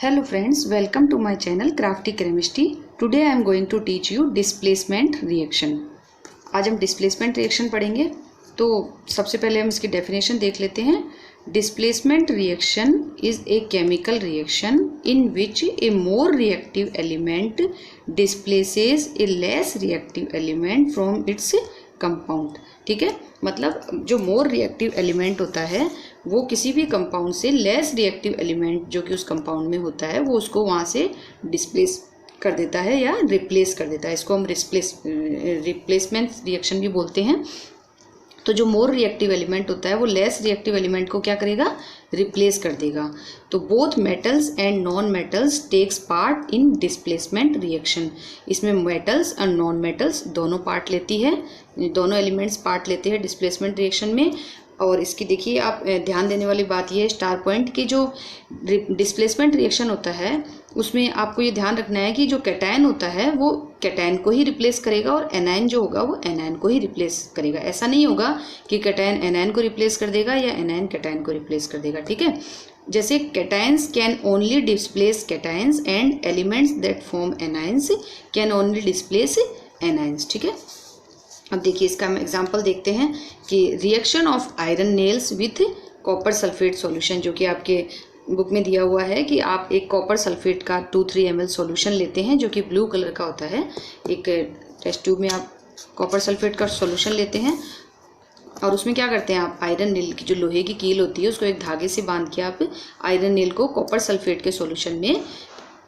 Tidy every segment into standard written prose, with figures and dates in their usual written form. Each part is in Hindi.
Hello friends, welcome to my channel Crafty Chemistry. Today I am going to teach you displacement reaction. आज हम displacement reaction पढ़ेंगे। तो सबसे पहले हम इसकी definition देख लेते हैं। Displacement reaction is a chemical reaction in which a more reactive element displaces a less reactive element from its compound. ठीक है, मतलब जो मोर रिएक्टिव एलिमेंट होता है वो किसी भी कंपाउंड से लेस रिएक्टिव एलिमेंट जो कि उस कंपाउंड में होता है वो उसको वहाँ से डिस्प्लेस कर देता है या रिप्लेस कर देता है। इसको हम रिप्लेसमेंट रिएक्शन भी बोलते हैं। तो जो मोर रिएक्टिव एलिमेंट होता है वो लेस रिएक्टिव एलिमेंट को क्या करेगा, रिप्लेस कर देगा। तो both metals and non metals takes part in displacement reaction. इसमें मेटल्स और नॉन मेटल्स दोनों पार्ट लेती है, दोनों एलिमेंट्स पार्ट लेते हैं डिस्प्लेसमेंट रिएक्शन में। और इसकी देखिए आप ध्यान देने वाली बात यह है स्टार पॉइंट की जो डिस्प्लेसमेंट रिएक्शन होता है उसमें आपको ये ध्यान रखना है कि जो कैटायन होता है वो कैटायन को ही रिप्लेस करेगा और एनायन जो होगा वो एनायन को ही रिप्लेस करेगा। ऐसा नहीं होगा कि कैटायन एनायन को रिप्लेस कर देगा या एनायन कैटायन को रिप्लेस कर देगा। ठीक है, जैसे cations can only displace cations and elements that form anions can only displace anions. ठीक है, अब देखिए इसका हम एग्जांपल देखते हैं कि reaction of iron nails with copper sulphate solution, जो कि आपके बुक में दिया हुआ है कि आप एक कॉपर सल्फेट का 2-3 ml सॉल्यूशन लेते हैं जो कि ब्लू कलर का होता है। एक टेस्ट ट्यूब में आप कॉपर सल्फेट का सॉल्यूशन लेते हैं और उसमें क्या करते हैं आप आयरन नेल की जो लोहे की कील होती है उसको एक धागे से बांध के आप आयरन नेल को कॉपर सल्फेट के सॉल्यूशन में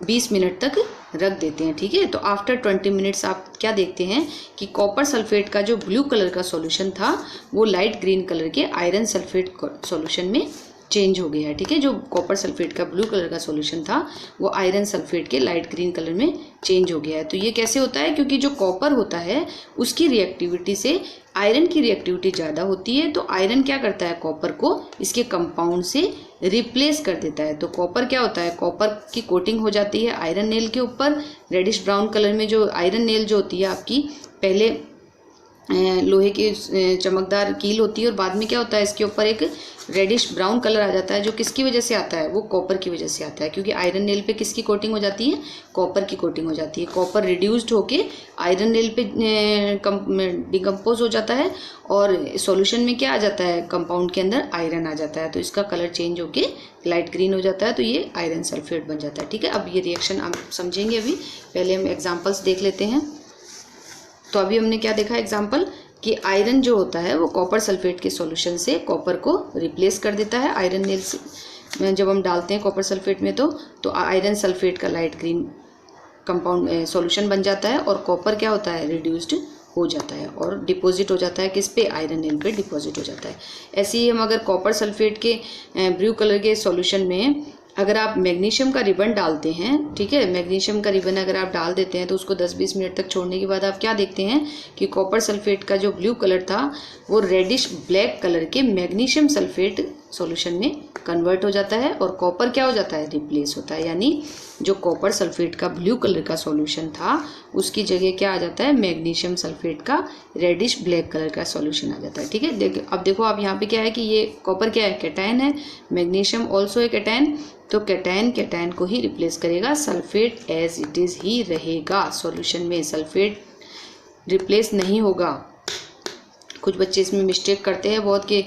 20 मिनट तक रख देते हैं। ठीक है, तो आफ्टर 20 मिनट्स आप क्या देखते हैं कि कॉपर सल्फेट का जो ब्लू कलर का सॉल्यूशन था वो लाइट ग्रीन कलर के आयरन सल्फेट सॉल्यूशन में चेंज हो गया है। ठीक है, जो कॉपर सल्फेट का ब्लू कलर का सॉल्यूशन था वो आयरन सल्फेट के लाइट ग्रीन कलर में चेंज हो गया है। तो ये कैसे होता है, क्योंकि जो कॉपर होता है उसकी रिएक्टिविटी से आयरन की रिएक्टिविटी ज़्यादा होती है। तो आयरन क्या करता है, कॉपर को इसके कंपाउंड से रिप्लेस कर देता है। तो कॉपर क्या होता है, कॉपर की कोटिंग हो जाती है आयरन नेल के ऊपर रेडिश ब्राउन कलर में। जो आयरन नेल जो होती है आपकी पहले लोहे की चमकदार कील होती है और बाद में क्या होता है इसके ऊपर एक रेडिश ब्राउन कलर आ जाता है, जो किसकी वजह से आता है, वो कॉपर की वजह से आता है। क्योंकि आयरन नेल पे किसकी कोटिंग हो जाती है, कॉपर की कोटिंग हो जाती है। कॉपर रिड्यूस्ड होके आयरन नेल पे डिकम्पोज हो जाता है और सॉल्यूशन में क्या आ जाता है, कंपाउंड के अंदर आयरन आ जाता है। तो इसका कलर चेंज होके लाइट ग्रीन हो जाता है, तो ये आयरन सल्फेट बन जाता है। ठीक है, अब ये रिएक्शन आप समझेंगे। अभी पहले हम एग्जाम्पल्स देख लेते हैं। तो अभी हमने क्या देखा एग्जाम्पल कि आयरन जो होता है वो कॉपर सल्फेट के सॉल्यूशन से कॉपर को रिप्लेस कर देता है। आयरन नेल से जब हम डालते हैं कॉपर सल्फेट में तो आयरन सल्फेट का लाइट ग्रीन कंपाउंड सॉल्यूशन बन जाता है और कॉपर क्या होता है, रिड्यूस्ड हो जाता है और डिपॉजिट हो जाता है किस पे, आयरन नेल पे डिपॉजिट हो जाता है। ऐसे ही हम अगर कॉपर सल्फेट के ब्लू कलर के सॉल्यूशन में अगर आप मैग्नीशियम का रिबन डालते हैं, ठीक है, मैग्नीशियम का रिबन अगर आप डाल देते हैं तो उसको 10-20 मिनट तक छोड़ने के बाद आप क्या देखते हैं कि कॉपर सल्फेट का जो ब्लू कलर था वो रेडिश ब्लैक कलर के मैग्नीशियम सल्फेट सॉल्यूशन में कन्वर्ट हो जाता है और कॉपर क्या हो जाता है, रिप्लेस होता है। यानी जो कॉपर सल्फेट का ब्लू कलर का सॉल्यूशन था उसकी जगह क्या आ जाता है, मैग्नीशियम सल्फेट का रेडिश ब्लैक कलर का सॉल्यूशन आ जाता है। ठीक है, अब देखो आप यहाँ पे क्या है कि ये कॉपर क्या है, कैटायन है, मैग्नीशियम ऑल्सो है कैटायन। तो कैटायन कैटायन को ही रिप्लेस करेगा, सल्फेट एज इट इज़ ही रहेगा सॉल्यूशन में, सल्फेट रिप्लेस नहीं होगा। कुछ बच्चे इसमें मिस्टेक करते हैं बहुत कि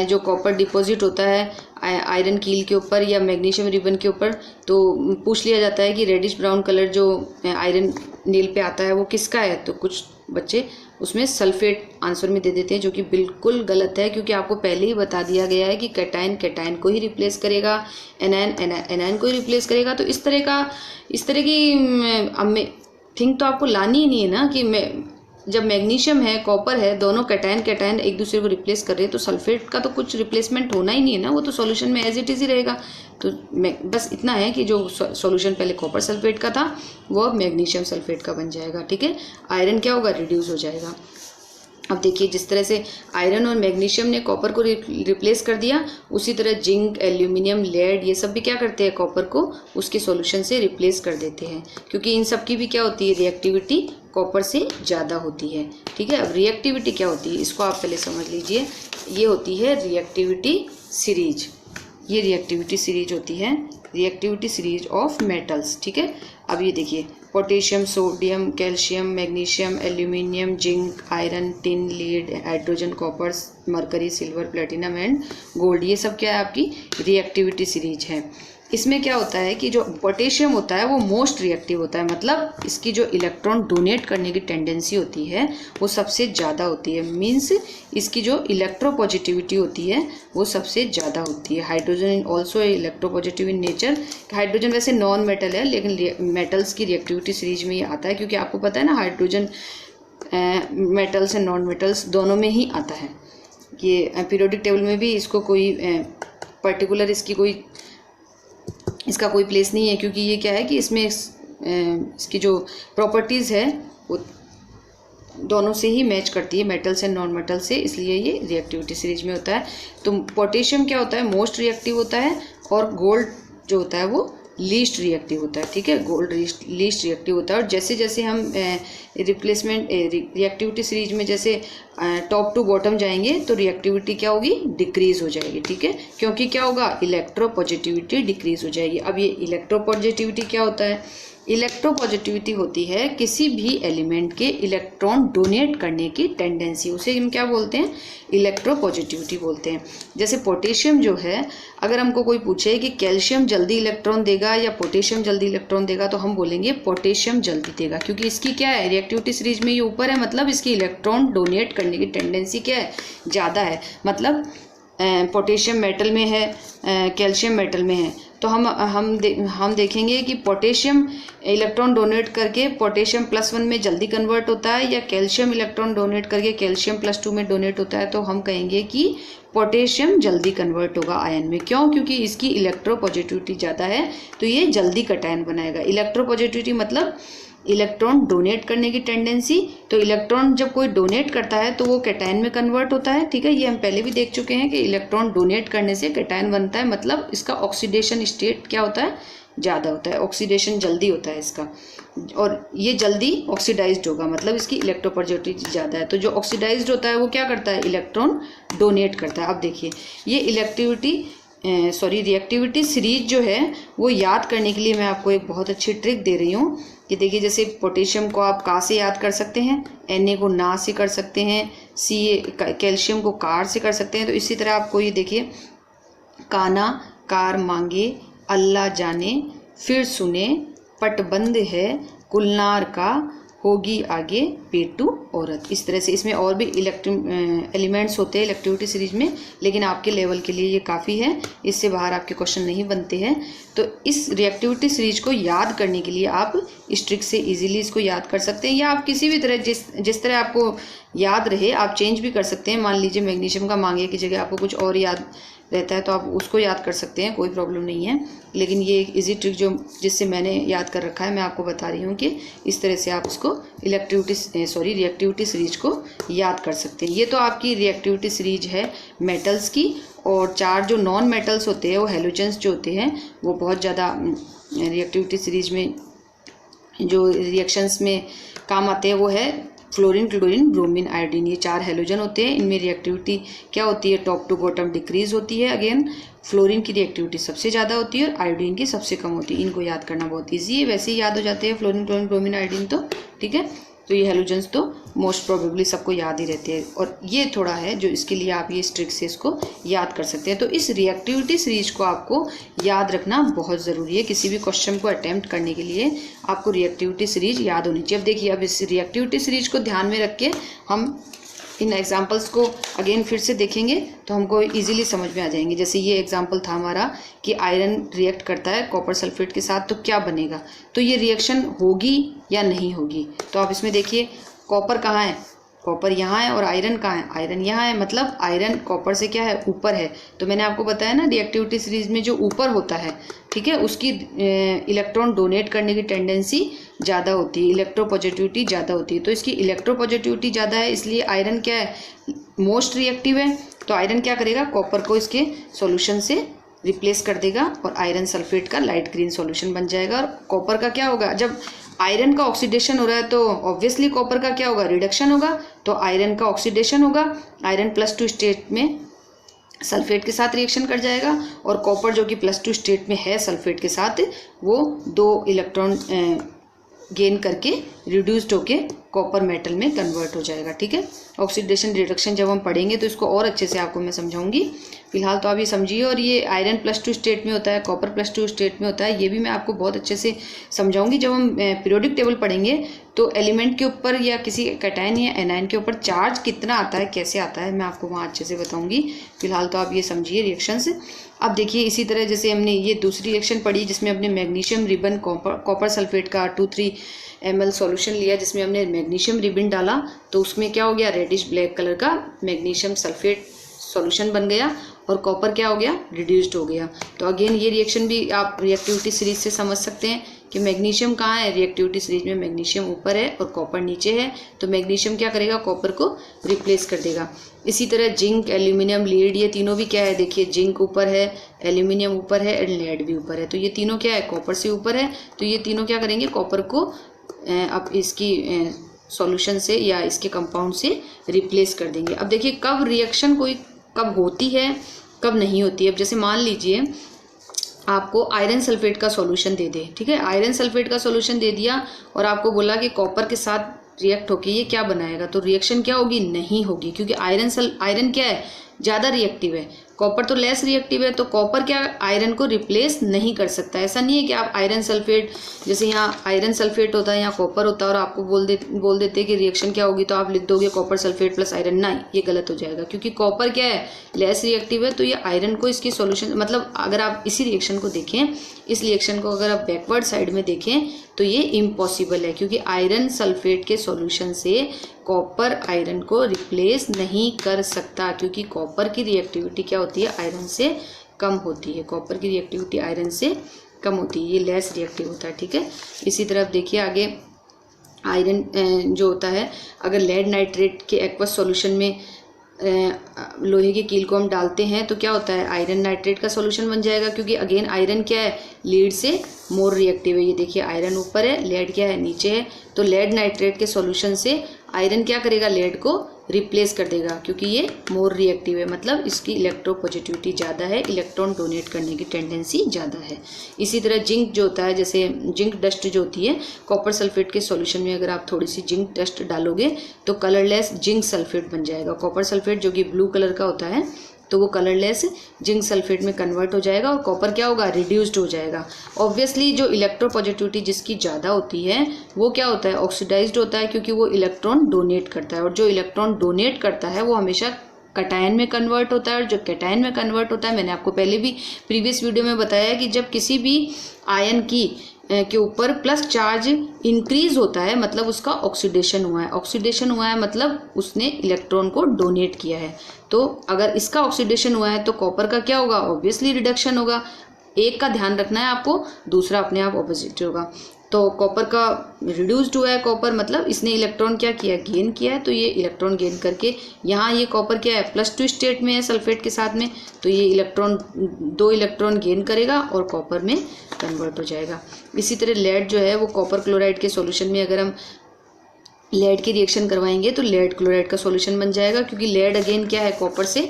जो कॉपर डिपॉजिट होता है आयरन कील के ऊपर या मैग्नीशियम रिबन के ऊपर तो पूछ लिया जाता है कि रेडिश ब्राउन कलर जो आयरन नेल पे आता है वो किसका है, तो कुछ बच्चे उसमें सल्फेट आंसर में दे देते हैं, जो कि बिल्कुल गलत है। क्योंकि आपको पहले ही बता दिया गया है कि कैटायन कैटायन को ही रिप्लेस करेगा, एनायन एनायन को ही रिप्लेस करेगा। तो इस तरह की थिंक तो आपको लानी ही नहीं है ना कि जब मैग्नीशियम है कॉपर है दोनों कैटायन कैटायन एक दूसरे को रिप्लेस कर रहे हैं तो सल्फेट का तो कुछ रिप्लेसमेंट होना ही नहीं है ना, वो तो सॉल्यूशन में एज इट इज़ ही रहेगा। तो बस इतना है कि जो सॉल्यूशन पहले कॉपर सल्फेट का था वो अब मैग्नीशियम सल्फेट का बन जाएगा। ठीक है, आयरन क्या होगा, रिड्यूस हो जाएगा। अब देखिए जिस तरह से आयरन और मैग्नीशियम ने कॉपर को रिप्लेस कर दिया उसी तरह जिंक, एल्यूमिनियम, लेड ये सब भी क्या करते हैं, कॉपर को उसके सॉल्यूशन से रिप्लेस कर देते हैं। क्योंकि इन सब की भी क्या होती है, रिएक्टिविटी कॉपर से ज़्यादा होती है। ठीक है, अब रिएक्टिविटी क्या होती है इसको आप पहले समझ लीजिए। ये होती है रिएक्टिविटी सीरीज, ये रिएक्टिविटी सीरीज होती है रिएक्टिविटी सीरीज ऑफ मेटल्स। ठीक है, अब ये देखिए potassium, sodium, calcium, magnesium, aluminium, zinc, iron, tin, lead, hydrogen, copper, mercury, silver, platinum and gold, ये सब क्या है आपकी रिएक्टिविटी सीरीज है। इसमें क्या होता है कि जो पोटेशियम होता है वो मोस्ट रिएक्टिव होता है, मतलब इसकी जो इलेक्ट्रॉन डोनेट करने की टेंडेंसी होती है वो सबसे ज़्यादा होती है, मीन्स इसकी जो इलेक्ट्रोपॉजिटिविटी होती है वो सबसे ज़्यादा होती है। Hydrogen also electropositive in nature. Hydrogen वैसे नॉन मेटल है, लेकिन मेटल्स की रिएक्टिविटी सीरीज में ये आता है, क्योंकि आपको पता है ना hydrogen metals and non metals दोनों में ही आता है। ये पीरियोडिक टेबल में भी इसको कोई पर्टिकुलर इसका कोई प्लेस नहीं है, क्योंकि ये क्या है कि इसमें इसकी जो प्रॉपर्टीज़ है वो दोनों से ही मैच करती है, मेटल्स एंड नॉन मेटल से, इसलिए ये रिएक्टिविटी सीरीज में होता है। तो पोटेशियम क्या होता है, मोस्ट रिएक्टिव होता है, और गोल्ड जो होता है वो लीस्ट रिएक्टिव होता है। ठीक है, गोल्ड लीस्ट रिएक्टिव होता है। और जैसे जैसे हम रिएक्टिविटी सीरीज में जैसे टॉप टू बॉटम जाएंगे तो रिएक्टिविटी क्या होगी, डिक्रीज हो जाएगी। ठीक है, क्योंकि क्या होगा, इलेक्ट्रोपॉजिटिविटी डिक्रीज हो जाएगी। अब ये इलेक्ट्रोपॉजिटिविटी क्या होता है, इलेक्ट्रोपॉजिटिविटी होती है किसी भी एलिमेंट के इलेक्ट्रॉन डोनेट करने की टेंडेंसी, उसे हम क्या बोलते हैं, इलेक्ट्रोपॉजिटिविटी बोलते हैं। जैसे पोटेशियम जो है, अगर हमको कोई पूछे कि कैल्शियम जल्दी इलेक्ट्रॉन देगा या पोटेशियम जल्दी इलेक्ट्रॉन देगा, तो हम बोलेंगे पोटेशियम जल्दी देगा, क्योंकि इसकी क्या है, रिएक्टिविटी सीरीज में ये ऊपर है, मतलब इसकी इलेक्ट्रॉन डोनेट करने की टेंडेंसी क्या है, ज़्यादा है। मतलब पोटेशियम मेटल में है, कैल्शियम मेटल में है, तो हम देखेंगे कि पोटेशियम इलेक्ट्रॉन डोनेट करके पोटेशियम +1 में जल्दी कन्वर्ट होता है, या कैल्शियम इलेक्ट्रॉन डोनेट करके कैल्शियम +2 में डोनेट होता है, तो हम कहेंगे कि पोटेशियम जल्दी कन्वर्ट होगा आयन में। क्यों, क्योंकि इसकी इलेक्ट्रोपॉजिटिविटी ज़्यादा है, तो ये जल्दी कैटायन बनाएगा। इलेक्ट्रोपॉजिटिविटी मतलब इलेक्ट्रॉन डोनेट करने की टेंडेंसी, तो इलेक्ट्रॉन जब कोई डोनेट करता है तो वो कैटायन में कन्वर्ट होता है। ठीक है, ये हम पहले भी देख चुके हैं कि इलेक्ट्रॉन डोनेट करने से कैटायन बनता है, मतलब इसका ऑक्सीडेशन स्टेट क्या होता है, ज़्यादा होता है, ऑक्सीडेशन जल्दी होता है इसका, और ये जल्दी ऑक्सीडाइज्ड होगा, मतलब इसकी इलेक्ट्रोपॉजिटिविटी ज़्यादा है। तो जो ऑक्सीडाइज्ड होता है वो क्या करता है, इलेक्ट्रॉन डोनेट करता है। अब देखिए ये रिएक्टिविटी सीरीज जो है वो याद करने के लिए मैं आपको एक बहुत अच्छी ट्रिक दे रही हूँ। कि देखिए, जैसे पोटेशियम को आप का से याद कर सकते हैं, Na को ना से कर सकते हैं, कैल्शियम को कार से कर सकते हैं, तो इसी तरह आपको ये देखिए, काना कार मांगे, अल्लाह जाने, फिर सुने, पटबंद है, कुलनार का, होगी आगे पेटू औरत। इस तरह से इसमें और भी एलिमेंट्स होते हैं इलेक्ट्रिविटी सीरीज में, लेकिन आपके लेवल के लिए ये काफ़ी है, इससे बाहर आपके क्वेश्चन नहीं बनते हैं। तो इस रिएक्टिविटी सीरीज को याद करने के लिए आप इस ट्रिक से इजीली इसको याद कर सकते हैं, या आप किसी भी तरह जिस तरह आपको याद रहे आप चेंज भी कर सकते हैं। मान लीजिए मैग्नीशियम का मांगे की जगह आपको कुछ और याद रहता है तो आप उसको याद कर सकते हैं, कोई प्रॉब्लम नहीं है। लेकिन ये एक इजी ट्रिक जिससे मैंने याद कर रखा है, मैं आपको बता रही हूँ कि इस तरह से आप इसको रिएक्टिविटी सीरीज को याद कर सकते हैं। ये तो आपकी रिएक्टिविटी सीरीज है मेटल्स की। और 4 जो नॉन मेटल्स होते हैं वो हैलोजेंस जो होते हैं वो बहुत ज़्यादा रिएक्टिविटी सीरीज में जो रिएक्शंस में काम आते हैं, वो है फ्लोरीन, क्लोरीन, ब्रोमीन, आयोडीन। ये 4 हैलोजन होते हैं। इनमें रिएक्टिविटी क्या होती है, टॉप टू बॉटम डिक्रीज होती है। अगेन फ्लोरीन की रिएक्टिविटी सबसे ज़्यादा होती है और आयोडीन की सबसे कम होती है। इनको याद करना बहुत ईजी है, वैसे ही याद हो जाते हैं फ्लोरीन, क्लोरीन, ब्रोमीन, आयोडीन तो। ठीक है, तो ये हैलोजेंस तो मोस्ट प्रोबेबली सबको याद ही रहते हैं, और ये थोड़ा है जो इसके लिए आप ये ट्रिक से इसको याद कर सकते हैं। तो इस रिएक्टिविटी सीरीज को आपको याद रखना बहुत ज़रूरी है। किसी भी क्वेश्चन को अटेम्प्ट करने के लिए आपको रिएक्टिविटी सीरीज याद होनी चाहिए। अब देखिए, अब इस रिएक्टिविटी सीरीज को ध्यान में रख के हम इन एग्जाम्पल्स को अगेन फिर से देखेंगे तो हमको इजीली समझ में आ जाएंगे। जैसे ये एग्जाम्पल था हमारा कि आयरन रिएक्ट करता है कॉपर सल्फेट के साथ, तो क्या बनेगा, तो ये रिएक्शन होगी या नहीं होगी। तो आप इसमें देखिए, कॉपर कहाँ है, कॉपर यहाँ है, और आयरन कहाँ है, आयरन यहाँ है, मतलब आयरन कॉपर से क्या है, ऊपर है। तो मैंने आपको बताया ना, रिएक्टिविटी सीरीज में जो ऊपर होता है, ठीक है, उसकी इलेक्ट्रॉन डोनेट करने की टेंडेंसी ज़्यादा होती है, इलेक्ट्रोपॉजिटिविटी ज़्यादा होती है। तो इसकी इलेक्ट्रोपॉजिटिविटी ज़्यादा है, इसलिए आयरन क्या है, मोस्ट रिएक्टिव है। तो आयरन क्या करेगा, कॉपर को इसके सॉल्यूशन से रिप्लेस कर देगा और आयरन सल्फेट का लाइट ग्रीन सॉल्यूशन बन जाएगा। और कॉपर का क्या होगा, जब आयरन का ऑक्सीडेशन हो रहा है तो ऑब्वियसली कॉपर का क्या होगा, रिडक्शन होगा। तो आयरन का ऑक्सीडेशन होगा, आयरन +2 स्टेट में सल्फेट के साथ रिएक्शन कर जाएगा, और कॉपर जो कि +2 स्टेट में है सल्फेट के साथ, वो 2 इलेक्ट्रॉन गेन करके रिड्यूस्ड होके कॉपर मेटल में कन्वर्ट हो जाएगा। ठीक है, ऑक्सीडेशन रिडक्शन जब हम पढ़ेंगे तो इसको और अच्छे से आपको मैं समझाऊंगी। फिलहाल तो आप ये समझिए। और ये आयरन +2 स्टेट में होता है, कॉपर +2 स्टेट में होता है, ये भी मैं आपको बहुत अच्छे से समझाऊंगी। जब हम पीरियोडिक टेबल पढ़ेंगे तो एलिमेंट के ऊपर या किसी कैटायन या एनायन के ऊपर चार्ज कितना आता है, कैसे आता है, मैं आपको वहाँ अच्छे से बताऊंगी। फिलहाल तो आप ये समझिए रिएक्शंस। अब देखिए इसी तरह जैसे हमने ये दूसरी रिएक्शन पढ़ी जिसमें हमने मैग्नीशियम रिबन कॉपर सल्फेट का 2-3 ml सॉल्यूशन लिया, जिसमें हमने मैग्नीशियम रिबन डाला, तो उसमें क्या हो गया, रेडिश ब्लैक कलर का मैग्नीशियम सल्फेट सॉल्यूशन बन गया, और कॉपर क्या हो गया, रिड्यूस्ड हो गया। तो अगेन ये रिएक्शन भी आप रिएक्टिविटी सीरीज से समझ सकते हैं कि मैग्नीशियम कहाँ है, रिएक्टिविटी सीरीज में मैग्नीशियम ऊपर है और कॉपर नीचे है, तो मैग्नीशियम क्या करेगा, कॉपर को रिप्लेस कर देगा। इसी तरह जिंक, एल्यूमिनियम, लीड, ये तीनों भी क्या है, देखिए जिंक ऊपर है, एल्यूमिनियम ऊपर है एंड लेड भी ऊपर है, तो ये तीनों क्या है, कॉपर से ऊपर है, तो ये तीनों क्या करेंगे, कॉपर को अब इसकी सॉल्यूशन से या इसके कंपाउंड से रिप्लेस कर देंगे। अब देखिए कब रिएक्शन कोई कब होती है कब नहीं होती है। अब जैसे मान लीजिए आपको आयरन सल्फेट का सॉल्यूशन दे दे, ठीक है, आयरन सल्फेट का सॉल्यूशन दे दिया और आपको बोला कि कॉपर के साथ रिएक्ट होके ये क्या बनाएगा, तो रिएक्शन क्या होगी, नहीं होगी, क्योंकि आयरन क्या है, ज़्यादा रिएक्टिव है, कॉपर तो लेस रिएक्टिव है, तो कॉपर क्या आयरन को रिप्लेस नहीं कर सकता। ऐसा नहीं है कि आप आयरन सल्फेट, जैसे यहाँ आयरन सल्फेट होता है, यहाँ कॉपर होता है, और आपको बोल देते कि रिएक्शन क्या होगी, तो आप लिख दोगे कॉपर सल्फेट प्लस आयरन, नहीं, ये गलत हो जाएगा, क्योंकि कॉपर क्या है, लेस रिएक्टिव है, तो ये आयरन को इसकी सॉल्यूशन, मतलब अगर आप इसी रिएक्शन को देखें, इस रिएक्शन को अगर आप बैकवर्ड साइड में देखें तो ये इम्पॉसिबल है, क्योंकि आयरन सल्फेट के सॉल्यूशन से कॉपर आयरन को रिप्लेस नहीं कर सकता, क्योंकि कॉपर की रिएक्टिविटी क्या होती है, आयरन से कम होती है, कॉपर की रिएक्टिविटी आयरन से कम होती है, ये लेस रिएक्टिव होता है। ठीक है, इसी तरफ देखिए आगे आयरन जो होता है, अगर लेड नाइट्रेट के एक्वस सॉल्यूशन में लोहे की कील को हम डालते हैं तो क्या होता है, आयरन नाइट्रेट का सॉल्यूशन बन जाएगा, क्योंकि अगेन आयरन क्या है, लीड से मोर रिएक्टिव है। ये देखिए आयरन ऊपर है, लेड क्या है, नीचे है, तो लेड नाइट्रेट के सॉल्यूशन से आयरन क्या करेगा, लेड को रिप्लेस कर देगा, क्योंकि ये मोर रिएक्टिव है, मतलब इसकी इलेक्ट्रोपॉजिटिविटी ज़्यादा है, इलेक्ट्रॉन डोनेट करने की टेंडेंसी ज़्यादा है। इसी तरह जिंक जो होता है, जैसे जिंक डस्ट जो होती है, कॉपर सल्फेट के सॉल्यूशन में अगर आप थोड़ी सी जिंक डस्ट डालोगे तो कलरलेस जिंक सल्फेट बन जाएगा। कॉपर सल्फेट जो कि ब्लू कलर का होता है, तो वो कलरलेस जिंक सल्फेट में कन्वर्ट हो जाएगा और कॉपर क्या होगा, रिड्यूस्ड हो जाएगा। ऑब्वियसली जो इलेक्ट्रोपॉजिटिविटी जिसकी ज़्यादा होती है वो क्या होता है, ऑक्सीडाइज्ड होता है, क्योंकि वो इलेक्ट्रॉन डोनेट करता है, और जो इलेक्ट्रॉन डोनेट करता है वो हमेशा कैटायन में कन्वर्ट होता है, और जो कैटायन में कन्वर्ट होता है, मैंने आपको पहले भी प्रीवियस वीडियो में बताया है कि जब किसी भी आयन की के ऊपर प्लस चार्ज इंक्रीज होता है मतलब उसका ऑक्सीडेशन हुआ है, ऑक्सीडेशन हुआ है मतलब उसने इलेक्ट्रॉन को डोनेट किया है। तो अगर इसका ऑक्सीडेशन हुआ है तो कॉपर का क्या होगा, ऑब्वियसली रिडक्शन होगा। एक का ध्यान रखना है आपको, दूसरा अपने आप ऑपोजिट होगा। तो कॉपर का रिड्यूस्ड हुआ है, कॉपर मतलब इसने इलेक्ट्रॉन क्या किया, गेन किया है, तो ये इलेक्ट्रॉन गेन करके यहाँ ये कॉपर क्या है, +2 स्टेट में है सल्फेट के साथ में, तो ये इलेक्ट्रॉन 2 इलेक्ट्रॉन गेन करेगा और कॉपर में कन्वर्ट हो जाएगा। इसी तरह लेड जो है वो कॉपर क्लोराइड के सॉल्यूशन में अगर हम लेड की रिएक्शन करवाएंगे तो लेड क्लोराइड का सॉल्यूशन बन जाएगा, क्योंकि लेड अगेन क्या है, कॉपर से,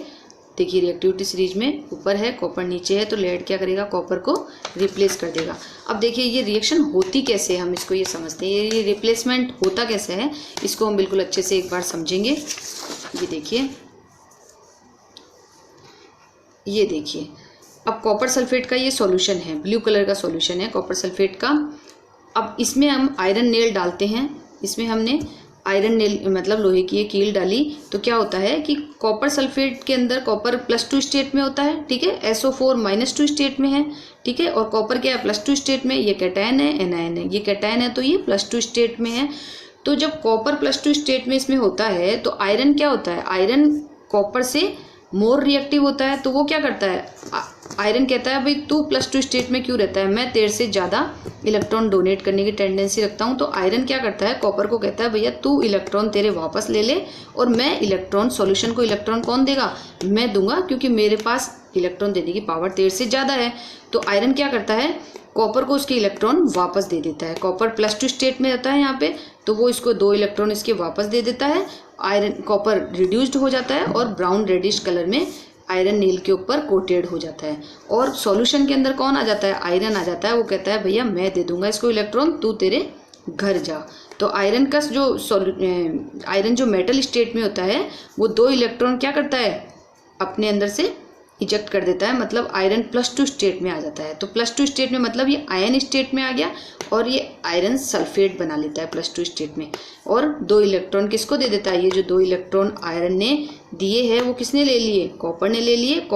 देखिए रिएक्टिविटी सीरीज में ऊपर है, कॉपर नीचे है, तो लेड क्या करेगा, कॉपर को रिप्लेस कर देगा। अब देखिए ये रिएक्शन होती कैसे है, हम इसको ये समझते हैं, ये रिप्लेसमेंट होता कैसे है, इसको हम बिल्कुल अच्छे से एक बार समझेंगे। ये देखिए अब कॉपर सल्फेट का ये सॉल्यूशन है, ब्लू कलर का सॉल्यूशन है कॉपर सल्फेट का। अब इसमें हम आयरन नेल डालते हैं, इसमें हमने आयरन नेल मतलब लोहे की ये कील डाली, तो क्या होता है कि कॉपर सल्फेट के अंदर कॉपर +2 स्टेट में होता है, ठीक है, SO4 -2 स्टेट में है, ठीक है, और कॉपर क्या है, +2 स्टेट में, ये कैटायन है, एनायन है, ये कैटायन है तो ये +2 स्टेट में है। तो जब कॉपर +2 स्टेट में इसमें होता है तो आयरन क्या होता है, आयरन कॉपर से मोर रिएक्टिव होता है, तो वो क्या करता है, आयरन कहता है भाई तू +2 स्टेट में क्यों रहता है, मैं तेरे से ज़्यादा इलेक्ट्रॉन डोनेट करने की टेंडेंसी रखता हूँ। तो आयरन क्या करता है, कॉपर को कहता है भैया तू इलेक्ट्रॉन तेरे वापस ले ले, और मैं इलेक्ट्रॉन, सॉल्यूशन को इलेक्ट्रॉन कौन देगा, मैं दूंगा, क्योंकि मेरे पास इलेक्ट्रॉन देने की पावर तेरे से ज़्यादा है। तो आयरन क्या करता है, कॉपर को उसके इलेक्ट्रॉन वापस दे देता है। कॉपर +2 स्टेट में रहता है यहाँ पे, तो वो इसको 2 इलेक्ट्रॉन इसके वापस दे देता है, आयरन कॉपर रिड्यूस्ड हो जाता है और ब्राउन रेडिश कलर में आयरन नेल के ऊपर कोटेड हो जाता है। और सॉल्यूशन के अंदर कौन आ जाता है, आयरन आ जाता है। वो कहता है भैया मैं दे दूंगा इसको इलेक्ट्रॉन, तू तेरे घर जा। तो आयरन का जो आयरन जो मेटल स्टेट में होता है वो 2 इलेक्ट्रॉन क्या करता है, अपने अंदर से इजेक्ट कर देता है, मतलब आयरन +2 स्टेट में आ जाता है। तो +2 स्टेट में मतलब ये आयन स्टेट में आ गया और ये आयरन सल्फेट बना लेता है +2 स्टेट में। और 2 इलेक्ट्रॉन किसको दे देता है, ये जो 2 इलेक्ट्रॉन आयरन ने दिए हैं वो किसने ले लिए, कॉपर ने ले लिए।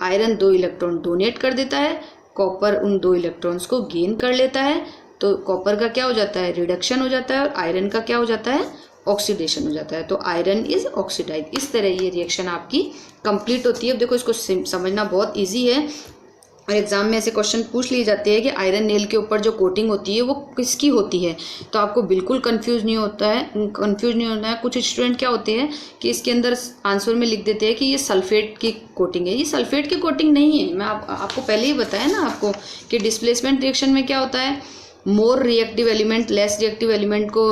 आयरन 2 इलेक्ट्रॉन डोनेट कर देता है, कॉपर उन 2 इलेक्ट्रॉन्स को गेन कर लेता है। तो कॉपर का क्या हो जाता है, रिडक्शन हो जाता है, और आयरन का क्या हो जाता है, ऑक्सीडेशन हो जाता है। तो आयरन इज ऑक्सीडाइज। इस तरह ये रिएक्शन आपकी कंप्लीट होती है। अब देखो इसको समझना बहुत इजी है और एग्जाम में ऐसे क्वेश्चन पूछ लिए जाते हैं कि आयरन नेल के ऊपर जो कोटिंग होती है वो किसकी होती है। तो आपको बिल्कुल कंफ्यूज नहीं होना है। कुछ स्टूडेंट क्या होते हैं कि इसके अंदर आंसर में लिख देते हैं कि ये सल्फेट की कोटिंग है। ये सल्फेट की कोटिंग नहीं है। मैं आपको पहले ही बताया ना आपको कि डिस्प्लेसमेंट रिएक्शन में क्या होता है, more reactive element less reactive element को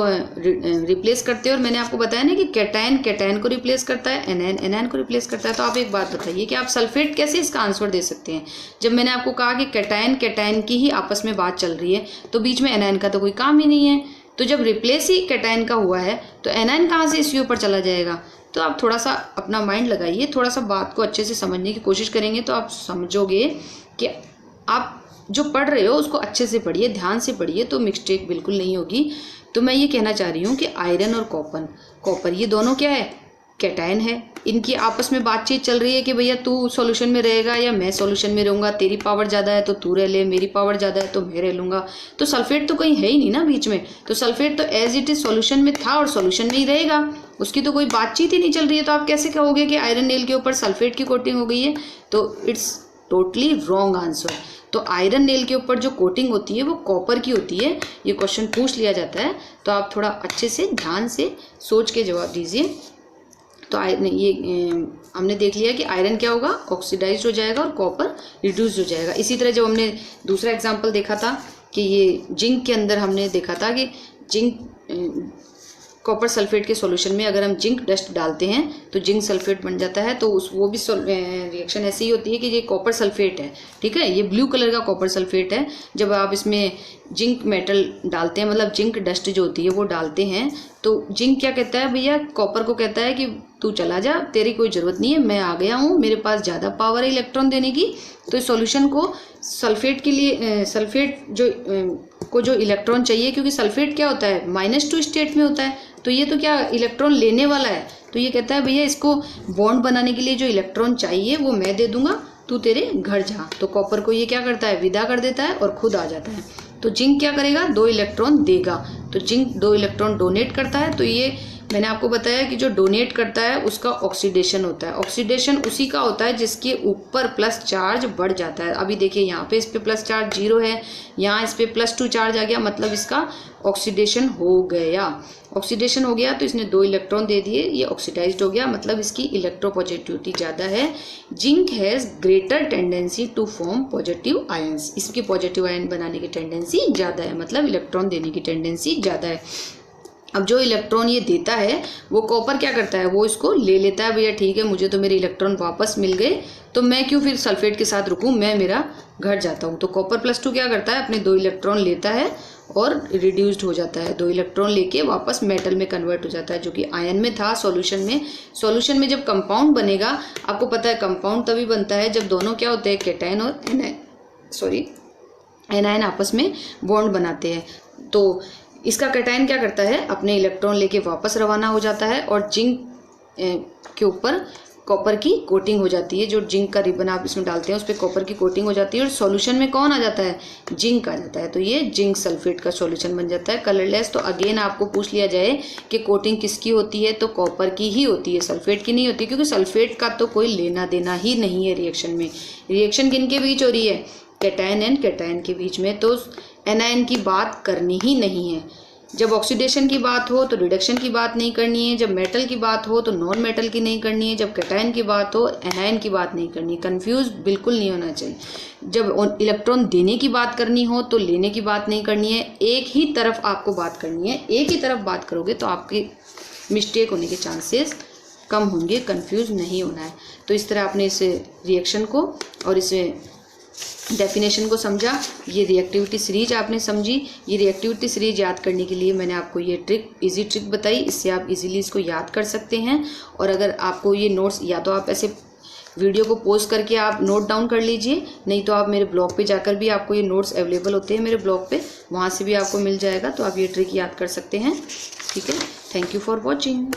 रिप्लेस करते हैं। और मैंने आपको बताया ना कि कैटायन को रिप्लेस करता है, एनायन को रिप्लेस करता है। तो आप एक बात बताइए कि आप सल्फेट कैसे इसका आंसर दे सकते हैं, जब मैंने आपको कहा कि कैटायन की ही आपस में बात चल रही है, तो बीच में एनायन का तो कोई काम ही नहीं है। तो जब रिप्लेस ही कैटायन का हुआ है तो एनायन कहाँ से इसके ऊपर चला जाएगा। तो आप थोड़ा सा अपना माइंड लगाइए, थोड़ा सा बात को अच्छे से समझने की कोशिश करेंगे तो आप समझोगे कि आप जो पढ़ रहे हो उसको अच्छे से पढ़िए, ध्यान से पढ़िए, तो मिस्टेक बिल्कुल नहीं होगी। तो मैं ये कहना चाह रही हूँ कि आयरन और कॉपर ये दोनों क्या है, कैटायन है। इनकी आपस में बातचीत चल रही है कि भैया तू सॉल्यूशन में रहेगा या मैं सॉल्यूशन में रहूँगा, तेरी पावर ज़्यादा है तो तू रह ले, मेरी पावर ज़्यादा है तो मैं रह लूँगा। तो सल्फेट तो कहीं है ही नहीं ना बीच में। तो सल्फेट तो एज इट इज सॉल्यूशन में था और सॉल्यूशन में ही रहेगा, उसकी तो कोई बातचीत ही नहीं चल रही है। तो आप कैसे कहोगे कि आयरन नेल के ऊपर सल्फेट की कोटिंग हो गई है। तो इट्स टोटली रॉन्ग आंसर। तो आयरन नेल के ऊपर जो कोटिंग होती है वो कॉपर की होती है। ये क्वेश्चन पूछ लिया जाता है तो आप थोड़ा अच्छे से ध्यान से सोच के जवाब दीजिए। तो ये हमने देख लिया कि आयरन क्या होगा, ऑक्सीडाइज हो जाएगा और कॉपर रिड्यूस हो जाएगा। इसी तरह जब हमने दूसरा एग्जांपल देखा था कि ये जिंक के अंदर हमने देखा था कि जिंक कॉपर सल्फेट के सॉल्यूशन में अगर हम जिंक डस्ट डालते हैं तो जिंक सल्फेट बन जाता है। तो वो भी रिएक्शन ऐसी ही होती है कि ये कॉपर सल्फेट है, ठीक है, ये ब्लू कलर का कॉपर सल्फेट है। जब आप इसमें जिंक मेटल डालते हैं, मतलब जिंक डस्ट जो होती है वो डालते हैं, तो जिंक क्या कहता है भैया, कॉपर को कहता है कि तू चला जा, तेरी कोई ज़रूरत नहीं है, मैं आ गया हूँ, मेरे पास ज़्यादा पावर है इलेक्ट्रॉन देने की। तो इस सॉल्यूशन को सल्फेट के लिए सल्फेट जो इलेक्ट्रॉन चाहिए, क्योंकि सल्फेट क्या होता है, -2 स्टेट में होता है, तो ये तो क्या इलेक्ट्रॉन लेने वाला है। तो ये कहता है भैया इसको बॉन्ड बनाने के लिए जो इलेक्ट्रॉन चाहिए वो मैं दे दूंगा, तू तेरे घर जा। तो कॉपर को ये क्या करता है, विदा कर देता है और खुद आ जाता है। तो जिंक क्या करेगा, 2 इलेक्ट्रॉन देगा। तो जिंक 2 इलेक्ट्रॉन डोनेट करता है। तो ये मैंने आपको बताया कि जो डोनेट करता है उसका ऑक्सीडेशन होता है। ऑक्सीडेशन उसी का होता है जिसके ऊपर प्लस चार्ज बढ़ जाता है। अभी देखिए यहाँ पे इस पे प्लस चार्ज 0 है, यहाँ इस पे +2 चार्ज आ गया, मतलब इसका ऑक्सीडेशन हो गया। ऑक्सीडेशन हो गया तो इसने 2 इलेक्ट्रॉन दे दिए, ये ऑक्सीडाइज्ड हो गया, मतलब इसकी इलेक्ट्रोपॉजिटिविटी ज़्यादा है। Zinc has greater tendency to form positive ions, इसकी पॉजिटिव आयन बनाने की टेंडेंसी ज़्यादा है, मतलब इलेक्ट्रॉन देने की टेंडेंसी ज़्यादा है। अब जो इलेक्ट्रॉन ये देता है वो कॉपर क्या करता है, वो इसको ले लेता है, भैया ठीक है मुझे तो मेरे इलेक्ट्रॉन वापस मिल गए, तो मैं क्यों फिर सल्फेट के साथ रुकूं, मैं मेरा घर जाता हूं। तो कॉपर +2 क्या करता है, अपने 2 इलेक्ट्रॉन लेता है और रिड्यूस्ड हो जाता है, 2 इलेक्ट्रॉन लेके वापस मेटल में कन्वर्ट हो जाता है, जो कि आयन में था सॉल्यूशन में। सॉल्यूशन में जब कंपाउंड बनेगा, आपको पता है कंपाउंड तभी बनता है जब दोनों क्या होते हैं, कैटायन और एनायन आपस में बॉन्ड बनाते हैं। तो इसका कैटायन क्या करता है, अपने इलेक्ट्रॉन लेके वापस रवाना हो जाता है और जिंक के ऊपर कॉपर की कोटिंग हो जाती है। जो जिंक का रिबन आप इसमें डालते हैं उस पर कॉपर की कोटिंग हो जाती है और सॉल्यूशन में कौन आ जाता है, जिंक आ जाता है। तो ये जिंक सल्फेट का सॉल्यूशन बन जाता है कलरलेस। तो अगेन आपको पूछ लिया जाए कि कोटिंग किसकी होती है, तो कॉपर की ही होती है, सल्फेट की नहीं होती, क्योंकि सल्फेट का तो कोई लेना देना ही नहीं है रिएक्शन में। रिएक्शन किन के बीच हो रही है, कैटायन एंड कैटायन के बीच में। तो एनायन की बात करनी ही नहीं है। जब ऑक्सीडेशन की बात हो तो रिडक्शन की बात नहीं करनी है, जब मेटल की बात हो तो नॉन मेटल की नहीं करनी है, जब कैटायन की बात हो एनायन की बात नहीं करनी है। कंफ्यूज बिल्कुल नहीं होना चाहिए। जब इलेक्ट्रॉन देने की बात करनी हो तो लेने की बात नहीं करनी है, एक ही तरफ आपको बात करनी है। एक ही तरफ बात करोगे तो आपकी मिस्टेक होने के चांसेस कम होंगे, कंफ्यूज नहीं होना है। तो इस तरह आपने इस रिएक्शन को और इस डेफिनेशन को समझा, ये रिएक्टिविटी सीरीज आपने समझी। ये रिएक्टिविटी सीरीज याद करने के लिए मैंने आपको ये ट्रिक, इजी ट्रिक बताई, इससे आप इजीली इसको याद कर सकते हैं। और अगर आपको ये नोट्स, या तो आप ऐसे वीडियो को पॉज करके आप नोट डाउन कर लीजिए, नहीं तो आप मेरे ब्लॉग पे जाकर भी आपको ये नोट्स अवेलेबल होते हैं मेरे ब्लॉग पे, वहाँ से भी आपको मिल जाएगा, तो आप ये ट्रिक याद कर सकते हैं। ठीक है, थैंक यू फॉर वॉचिंग।